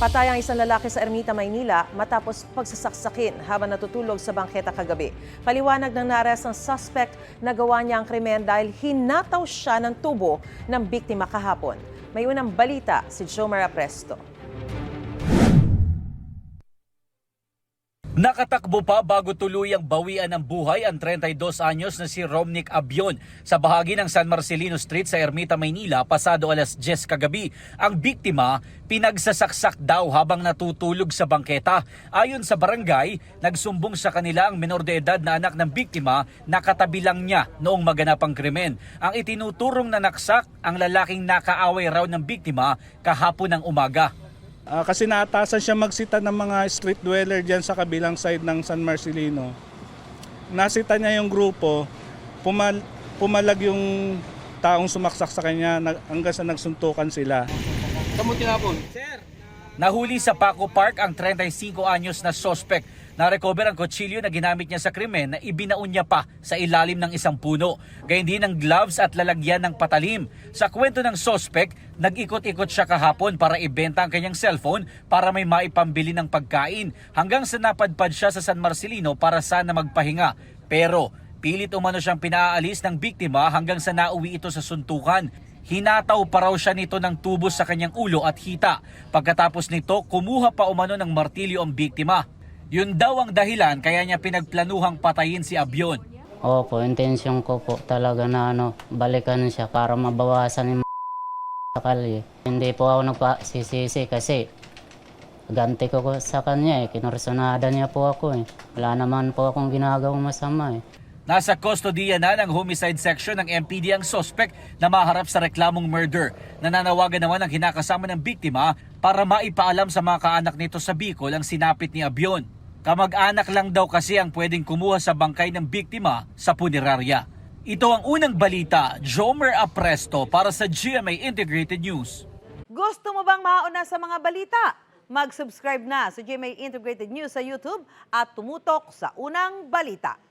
Patay ang isang lalaki sa Ermita, Maynila matapos pagsasaksakin habang natutulog sa bangketa kagabi. Paliwanag ng na-arrest ng suspect na gawa niya ang krimen dahil hinataw siya ng tubo ng biktima kahapon. May unang balita si Jomar Apresto. Nakatakbo pa bago tuluyang bawian ng buhay ang 32 anyos na si Romnick Abion sa bahagi ng San Marcelino Street sa Ermita, Maynila pasado alas 10 kagabi. Ang biktima pinagsasaksak daw habang natutulog sa bangketa. Ayon sa barangay, nagsumbong sa kanila ang menor de edad na anak ng biktima na katabi lang niya noong maganap ang krimen. Ang itinuturong na naksak ang lalaking nakaaway raw ng biktima kahapon ng umaga. Kasi naatasan siya magsita ng mga street dweller dyan sa kabilang side ng San Marcelino. Nasita niya yung grupo, pumalag yung taong sumaksak sa kanya hanggang sa nagsuntukan sila. Kamuti nga po. Nahuli sa Paco Park ang 35 anyos na suspect. Na-recover ang kutsilyo na ginamit niya sa krimen na ibinaon niya pa sa ilalim ng isang puno. Gayun din ang gloves at lalagyan ng patalim. Sa kwento ng suspect, nag-ikot-ikot siya kahapon para ibenta ang kanyang cellphone para may maipambili ng pagkain. Hanggang sa napadpad siya sa San Marcelino para sana magpahinga. Pero pilit umano siyang pinaalis ng biktima hanggang sa nauwi ito sa suntukan. Hinataw pa raw siya nito ng tubo sa kanyang ulo at hita. Pagkatapos nito, kumuha pa umano ng martilyo ang biktima. Yun daw ang dahilan kaya niya pinagplanuhang patayin si Abion. Opo, intensyon ko po talaga na balikan siya para mabawasan yung sa kalye. Hindi po ako nagpasisisi kasi ganti ko sa kanya kinursunada niya po ako Wala naman po akong ginagawang masama Nasa kustodiya na ng homicide section ng MPD ang suspect na maharap sa reklamong murder. Nananawagan naman ang kinakasama ng biktima para maipaalam sa mga kaanak nito sa Bicol ang sinapit ni Abion. Kamag-anak lang daw kasi ang pwedeng kumuha sa bangkay ng biktima sa punerarya. Ito ang unang balita, Jomer Apresto para sa GMA Integrated News. Gusto mo bang mauna sa mga balita? Mag-subscribe na sa GMA Integrated News sa YouTube at tumutok sa unang balita.